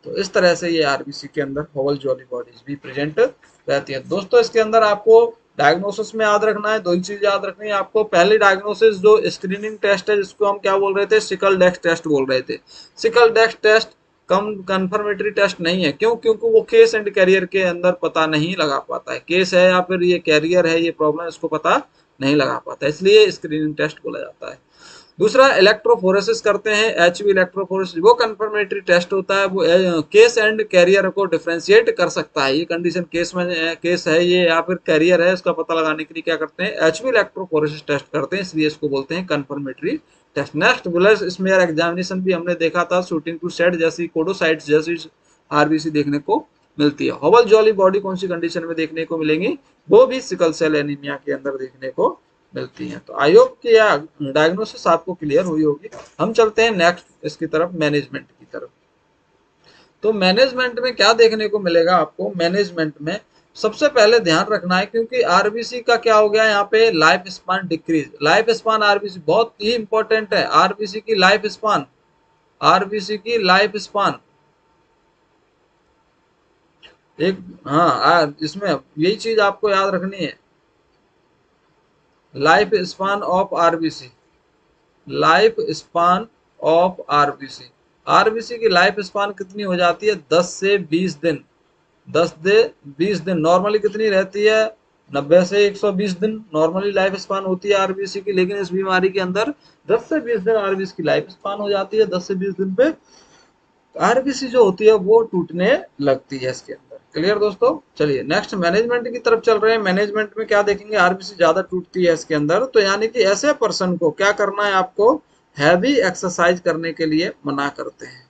तो इस तरह से ये आरबीसी के अंदर हॉबल जॉली बॉडीज भी प्रेजेंट रहती है। दोस्तों इसके अंदर आपको डायग्नोसिस में याद रखना है, दो ही चीज याद रखनी है आपको। पहली डायग्नोसिस जो स्क्रीनिंग टेस्ट है, जिसको हम क्या बोल रहे थे, सिकल डेक्स टेस्ट बोल रहे थे। सिकल डेक्स टेस्ट कम कंफर्मेटरी टेस्ट नहीं है, क्यों, क्योंकि वो केस एंड कैरियर के अंदर पता नहीं लगा पाता है, केस है या फिर ये कैरियर है, ये प्रॉब्लम इसको पता नहीं लगा पाता, इसलिए स्क्रीनिंग टेस्ट बोला जाता है। दूसरा, इलेक्ट्रोफोरेसिस करते हैं, एचवी इलेक्ट्रोफोरेसिस, वो कंफर्मेटरी टेस्ट होता है, वो केस एंड कैरियर को डिफरेंशिएट कर सकता है, ये कंडीशन केस में केस है ये या फिर कैरियर है, इसका पता लगाने के लिए क्या करते हैं, एचवी इलेक्ट्रोफोरेसिस टेस्ट करते हैं, इसलिए इसको बोलते हैं confirmatory test. Next, blood smear examination भी हमने देखा था, शूटिंग टू सेट जैसी, कोडोसाइट्स जैसी आरबीसी देखने को मिलती है। हॉबल जॉली बॉडी कौन सी कंडीशन में देखने को मिलेंगी, वो भी सिकल सेल एनीमिया के अंदर देखने को मिलती हैं। तो आई होप कि यह डायग्नोसिस आपको क्लियर हुई होगी। हम चलते हैं नेक्स्ट इसकी तरफ, मैनेजमेंट की तरफ। तो मैनेजमेंट में क्या देखने को मिलेगा आपको, मैनेजमेंट में सबसे पहले ध्यान रखना है, क्योंकि आरबीसी का क्या हो गया यहाँ पे, life span decrease. Life span RBC बहुत ही इंपॉर्टेंट है, आरबीसी की लाइफ स्पान, आरबीसी की लाइफ स्पान एक, हाँ इसमें यही चीज आपको याद रखनी है, life span of RBC, life span of RBC. RBC की लाइफ स्पान कितनी हो जाती है, 10 से 20 दिन। 10 से 20 दिन नॉर्मली कितनी रहती है, 90 से 120 दिन नॉर्मली लाइफ स्पान होती है आरबीसी की। लेकिन इस बीमारी के अंदर 10 से 20 दिन आरबीसी की लाइफ स्पान हो जाती है। 10 से 20 दिन पे आरबीसी जो होती है वो टूटने लगती है इसके अंदर। क्लियर दोस्तों, चलिए नेक्स्ट मैनेजमेंट की तरफ चल रहे हैं। मैनेजमेंट में क्या देखेंगे, आरबीसी ज्यादा टूटती है इसके अंदर, तो यानी कि ऐसे पर्सन को क्या करना है, आपको हैवी एक्सरसाइज करने के लिए मना करते हैं।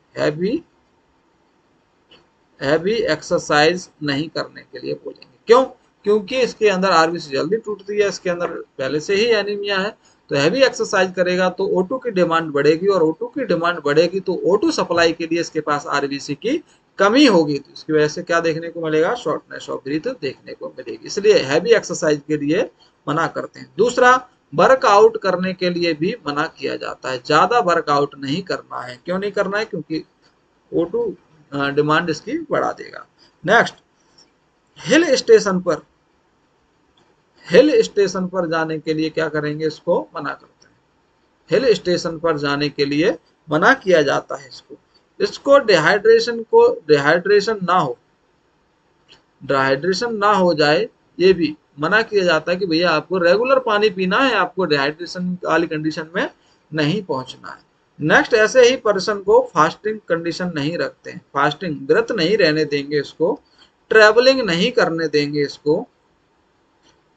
हैवी एक्सरसाइज नहीं करने के लिए बोलेंगे। क्यों, क्योंकि इसके अंदर आरबीसी जल्दी टूटती है, इसके अंदर पहले से ही एनीमिया है। तो हैवी एक्सरसाइज करेगा तो O2 की डिमांड बढ़ेगी, और O2 की डिमांड बढ़ेगी तो O2 सप्लाई के लिए इसके पास आरबीसी की कमी होगी। तो इसकी वजह से क्या देखने को मिलेगा, शॉर्टनेस ऑफ ब्रीथ देखने को मिलेगी। इसलिए हैवी एक्सरसाइज के लिए मना करते हैं। दूसरा, वर्कआउट करने के लिए भी मना किया जाता है। ज्यादा वर्कआउट नहीं करना है। क्यों नहीं करना है, क्योंकि O2 डिमांड इसकी बढ़ा देगा। नेक्स्ट, हिल स्टेशन पर, हिल स्टेशन पर जाने के लिए क्या करेंगे, इसको मना करते हैं। हिल स्टेशन पर जाने के लिए मना किया जाता है इसको। इसको डिहाइड्रेशन ना हो, डिहाइड्रेशन ना हो जाए, ये भी मना किया जाता है कि भैया आपको रेगुलर पानी पीना है, आपको डिहाइड्रेशन वाली कंडीशन में नहीं पहुंचना है। नेक्स्ट, ऐसे ही पर्सन को फास्टिंग कंडीशन नहीं रखते हैं, फास्टिंग व्रत नहीं रहने देंगे इसको। ट्रैवलिंग नहीं करने देंगे इसको।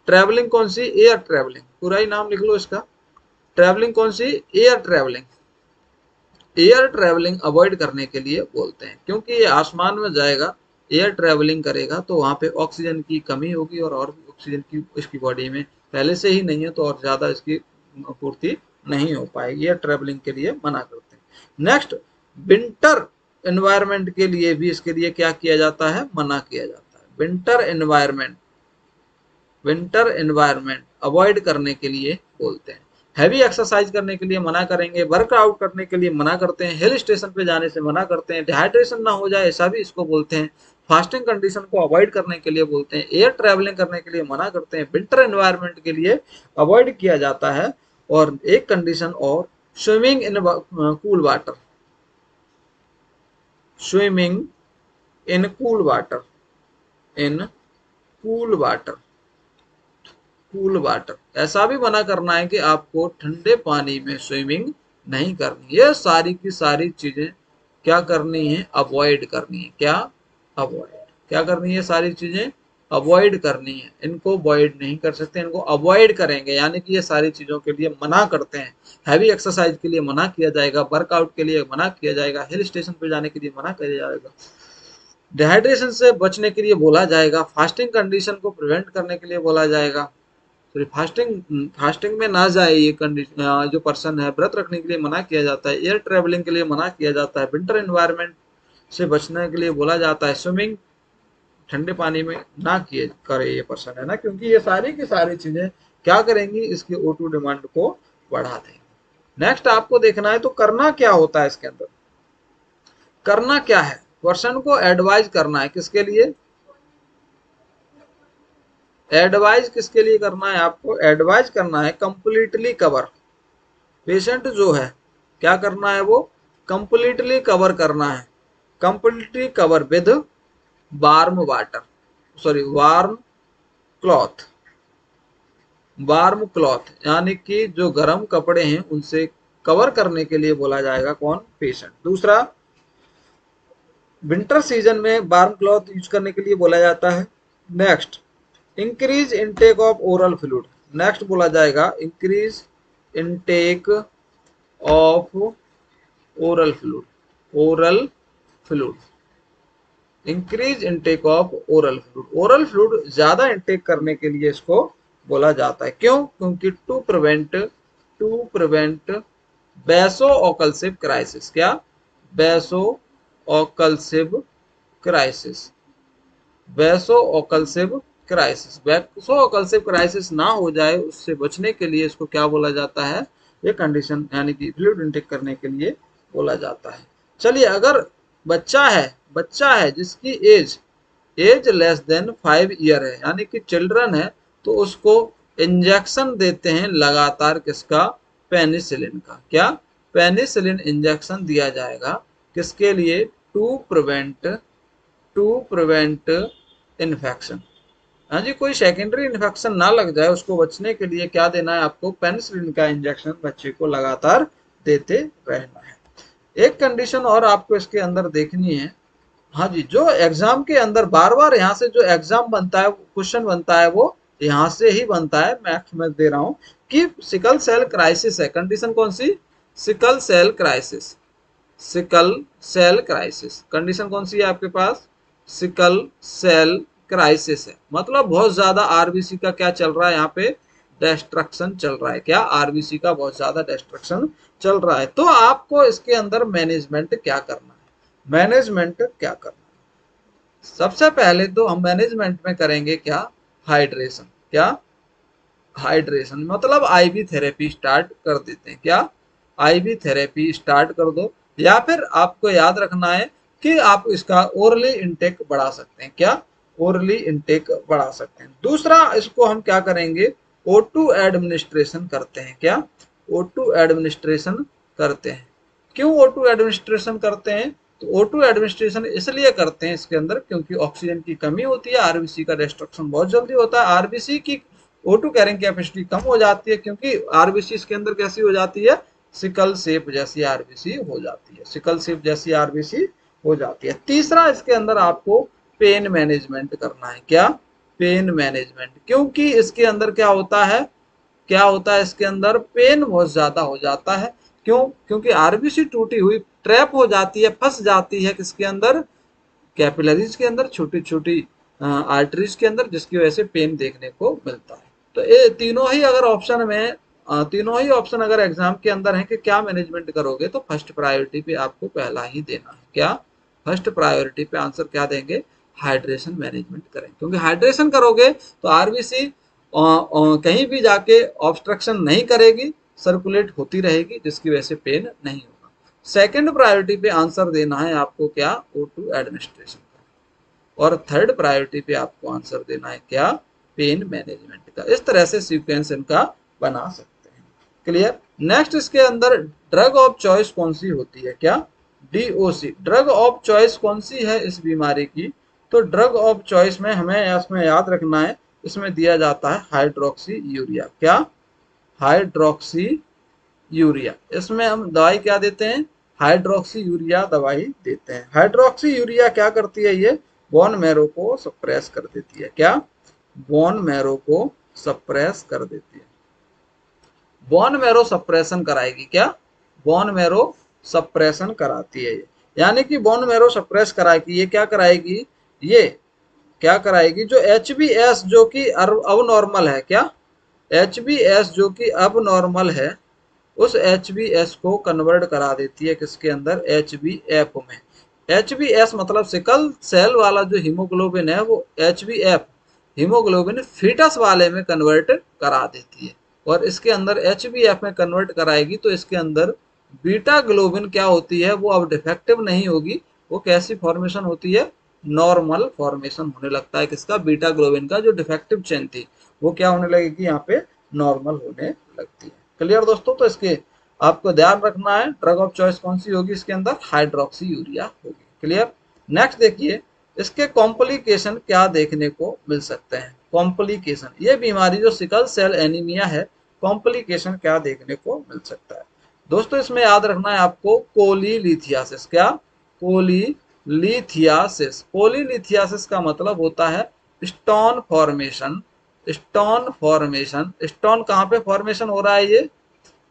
ट्रैवलिंग कौन सी, एयर ट्रैवलिंग, पूरा ही नाम लिख लो इसका। ट्रैवलिंग कौन सी, air traveling. Air traveling avoid करने के लिए बोलते हैं, क्योंकि ये आसमान में जाएगा, एयर ट्रैवलिंग करेगा तो वहां पे ऑक्सीजन की कमी होगी, और भी ऑक्सीजन की इसकी बॉडी में पहले से ही नहीं है, तो और ज्यादा इसकी पूर्ति नहीं हो पाएगी। एयर ट्रैवलिंग के लिए मना करते हैं। नेक्स्ट, विंटर एनवायरमेंट के लिए भी इसके लिए क्या किया जाता है, मना किया जाता है। Winter environment, winter environment avoid करने के लिए बोलते हैं। हैवी एक्सरसाइज करने के लिए मना करेंगे, वर्कआउट करने के लिए मना करते हैं, हिल स्टेशन पे जाने से मना करते हैं, डिहाइड्रेशन ना हो जाए ऐसा भी इसको बोलते हैं, फास्टिंग कंडीशन को अवॉइड करने के लिए बोलते हैं, एयर ट्रैवलिंग करने के लिए मना करते हैं, विंटर एनवायरमेंट के लिए अवॉइड किया जाता है। और एक कंडीशन और, swimming in cool water, swimming in cool water, in cool water, cool water, ऐसा भी मना करना है कि आपको ठंडे पानी में स्विमिंग नहीं करनी। ये सारी की सारी चीजें क्या करनी है, अवॉइड करनी है। क्या, अवॉइड, क्या करनी है, सारी चीजें अवॉइड करनी है। इनको अवॉइड नहीं कर सकते, इनको अवॉइड करेंगे, यानी कि ये सारी चीजों के लिए मना करते हैं। हैवी एक्सरसाइज के लिए मना किया जाएगा, वर्कआउट के लिए मना किया जाएगा, हिल स्टेशन पर जाने के लिए मना किया जाएगा, डिहाइड्रेशन से बचने के लिए बोला जाएगा, फास्टिंग कंडीशन को प्रिवेंट करने के लिए बोला जाएगा। तो फास्टिंग, फास्टिंग में ना जाए ये कंडीशन, जो पर्सन है व्रत रखने के लिए मना किया जाता है, एयर ट्रेवलिंग के लिए मना किया जाता है, विंटर एनवायरनमेंट से बचने के लिए बोला जाता है, स्विमिंग ठंडे पानी में ना किए करे ये पर्सन, है ना, क्योंकि ये सारी की सारी चीजें क्या करेंगी, इसकी O2 डिमांड को बढ़ा देंगे। नेक्स्ट आपको देखना है तो करना क्या होता है इसके अंदर, करना क्या है, पर्सन को एडवाइज करना है, किसके लिए, एडवाइज किसके लिए करना है, आपको एडवाइज करना है कंप्लीटली कवर, पेशेंट जो है क्या करना है, वो कंप्लीटली कवर करना है, completely cover with warm water, sorry warm cloth, warm cloth, यानी कि जो गर्म कपड़े हैं उनसे कवर करने के लिए बोला जाएगा, कौन, पेशेंट। दूसरा, विंटर सीजन में वार्म क्लॉथ यूज करने के लिए बोला जाता है। Next, increase intake of oral fluid, next बोला जाएगा increase intake of oral fluid, oral fluid, increase intake of oral fluid, oral fluid ज्यादा इनटेक करने के लिए इसको बोला जाता है। क्यों? क्योंकि टू प्रिवेंट वैसो ऑकल्सिव क्राइसिस। क्या? Vaso ऑकल्सिव crisis, vaso ऑकल्सिव crisis, vaso ऑकल्सिव crisis ना हो जाए उससे बचने के लिए इसको क्या बोला जाता है? ये कंडीशन यानी कि फ्लूइड इनटेक करने के लिए बोला जाता है। चलिए, अगर बच्चा है जिसकी एज लेस देन 5 ईयर है, यानी कि चिल्ड्रन है, तो उसको इंजेक्शन देते हैं लगातार किसका? पेनिसिलिन का। क्या? पेनिसिलिन इंजेक्शन दिया जाएगा किसके लिए? To prevent infection. हाँ जी, कोई सेकेंडरी इन्फेक्शन ना लग जाए उसको बचने के लिए क्या देना है आपको? पेनिसिलिन का इंजेक्शन बच्चे को लगातार देते रहना है। एक कंडीशन और आपको इसके अंदर देखनी है। हाँ जी, जो एग्जाम के अंदर बार बार यहाँ से जो एग्जाम बनता है, क्वेश्चन बनता है, वो यहाँ से ही बनता है। मैं दे रहा हूँ कि सिकल सेल क्राइसिस है। कंडीशन कौन सी? Sickle cell crisis, sickle cell crisis. Condition कौन सी है आपके पास? सिकल सेल क्राइसिस है। मतलब बहुत ज्यादा आरबीसी का क्या चल रहा है यहाँ पे? डिस्ट्रक्शन चल रहा है। क्या? आरबीसी का बहुत ज्यादा डिस्ट्रक्शन चल रहा है। तो आपको इसके अंदर मैनेजमेंट क्या करना है? मैनेजमेंट क्या करना है? सबसे पहले तो हम मैनेजमेंट में करेंगे क्या? हाइड्रेशन। क्या? हाइड्रेशन मतलब आईवी थेरेपी स्टार्ट कर देते हैं। क्या? आईवी थेरेपी स्टार्ट कर दो, या फिर आपको याद रखना है कि आप इसका ओरली इनटेक बढ़ा सकते हैं। क्या? ओरली इनटेक बढ़ा सकते हैं। दूसरा, इसको हम क्या करेंगे? O2 एडमिनिस्ट्रेशन करते हैं। क्या? O2 एडमिनिस्ट्रेशन करते हैं। क्यों O2 एडमिनिस्ट्रेशन करते हैं? तो O2 एडमिनिस्ट्रेशन इसलिए करते हैं इसके अंदर क्योंकि ऑक्सीजन की कमी होती है, आरबीसी का डिस्ट्रक्शन बहुत जल्दी होता है, आरबीसी की O2 कैरिंग कैपेसिटी कम हो जाती है, क्योंकि आरबीसी इसके अंदर कैसी हो जाती है? सिकल सेप जैसी आरबीसी हो जाती है, सिकल सेप जैसी आरबीसी हो जाती है। तीसरा, इसके अंदर आपको पेन मैनेजमेंट करना है। क्या? पेन मैनेजमेंट, क्योंकि इसके अंदर क्या होता है? क्या होता है इसके अंदर? पेन बहुत ज्यादा हो जाता है। क्यों? क्योंकि आरबीसी टूटी हुई ट्रैप हो जाती है, फंस जाती है किसके अंदर? कैपिलरीज के अंदर, छोटी छोटी आर्टरीज के अंदर, जिसकी वजह से पेन देखने को मिलता है। तो ये तीनों ही अगर ऑप्शन में तीनों ही ऑप्शन अगर एग्जाम के अंदर है कि क्या मैनेजमेंट करोगे, तो फर्स्ट प्रायोरिटी पे आपको पहला ही देना है। क्या? फर्स्ट प्रायोरिटी पे आंसर क्या देंगे? हाइड्रेशन मैनेजमेंट करेंगे, क्योंकि हाइड्रेशन करोगे तो आरबीसी कहीं भी जाके ऑब्स्ट्रक्शन नहीं करेगी, सर्कुलेट होती रहेगी, जिसकी वजह से पेन नहीं होगा। सेकंड प्रायोरिटी पे आंसर देना है आपको क्या? O2 एडमिनिस्ट्रेशन का। और थर्ड प्रायोरिटी पे आपको आंसर देना है क्या? पेन मैनेजमेंट का। इस तरह से सीक्वेंस इनका बना सकते हैं। क्लियर? नेक्स्ट, इसके अंदर ड्रग ऑफ चॉइस कौन सी होती है? क्या? DOC, ड्रग ऑफ चॉइस कौन सी है इस बीमारी की? तो ड्रग ऑफ चॉइस में हमें इसमें याद रखना है, इसमें दिया जाता है हाइड्रोक्सी यूरिया। क्या? Hydroxy urea. इसमें हम दवाई क्या देते हैं? हाइड्रोक्सी यूरिया दवाई देते हैं। हाइड्रोक्सी यूरिया क्या करती है? ये बोन मैरो को सप्रेस कर देती है। क्या? बोन मैरो को सप्रेस कर देती है। बोन मैरो सप्रेशन कराएगी। क्या? बोन मैरो सप्रेशन कराती है ये, यानी कि बोन मैरो सप्रेस कराएगी। ये क्या कराएगी? ये क्या कराएगी? जो HbS जो कि अब नॉर्मल है। क्या? HbS जो कि अब नॉर्मल है, उस HbS को कन्वर्ट करा देती है किसके अंदर? HbF में। HbS मतलब सिकल सेल वाला जो हीमोग्लोबिन है, वो HbF हीमोग्लोबिन फीटस वाले में कन्वर्ट करा देती है। और इसके अंदर HbF में कन्वर्ट कराएगी तो इसके अंदर बीटा ग्लोबिन क्या होती है? वो अब डिफेक्टिव नहीं होगी। वो कैसी फॉर्मेशन होती है? नॉर्मल फॉर्मेशन होने लगता है किसका? बीटा ग्लोबिन का। जो डिफेक्टिव चेन थी वो क्या होने लगेगी? यहाँ पे नॉर्मल होने लगती है। क्लियर दोस्तों? तो इसके आपको ध्यान रखना है, ड्रग ऑफ चॉइस कौन सी होगी इसके अंदर? हाइड्रोक्सी यूरिया होगी। क्लियर? नेक्स्ट देखिए, इसके कॉम्प्लिकेशन क्या देखने को मिल सकते हैं? कॉम्प्लिकेशन, ये बीमारी जो सिकल सेल एनीमिया है, कॉम्प्लिकेशन क्या देखने को मिल सकता है? दोस्तों, इसमें याद रखना है आपको कोलीलिथियासिस। क्या? कोलीलिथियासिस। कोलीलिथियासिस का मतलब होता है stone formation. Stone formation, stone कहाँ पे फॉर्मेशन हो रहा है? ये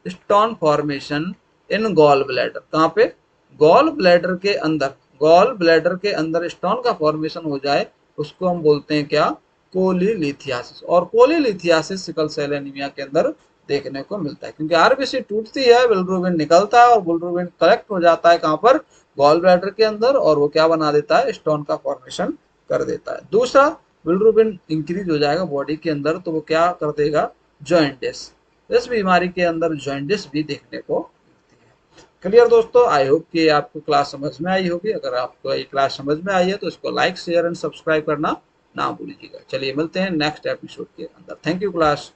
stone formation in gall bladder. कहाँ पे? गॉल ब्लैडर के अंदर। गॉल ब्लैडर के अंदर स्टोन का फॉर्मेशन हो जाए उसको हम बोलते हैं क्या, कोलीलिथियासिस। और कोलीलिथियासिस सिकल सेल एनीमिया के अंदर देखने को मिलता है, क्योंकि आरबीसी टूटती है, बिलिरुबिन निकलता है और बिलिरुबिन कलेक्ट हो जाता है कहाँ पर, गॉल ब्लैडर के अंदर, और वो क्या बना देता है, स्टोन का फॉर्मेशन कर देता है। दूसरा, बिलिरुबिन इंक्रीज हो जाएगा बॉडी के अंदर तो वो क्या कर देगा, जॉइंटिस। इस बीमारी के अंदर जॉइंटिस भी देखने को मिलती है। क्लियर दोस्तों, आई होप कि आपको क्लास समझ में आई होगी। अगर आपको ये क्लास समझ में आई है तो इसको लाइक शेयर एंड सब्सक्राइब करना ना भूलिएगा। चलिए मिलते हैं नेक्स्ट एपिसोड के अंदर। Thank you class.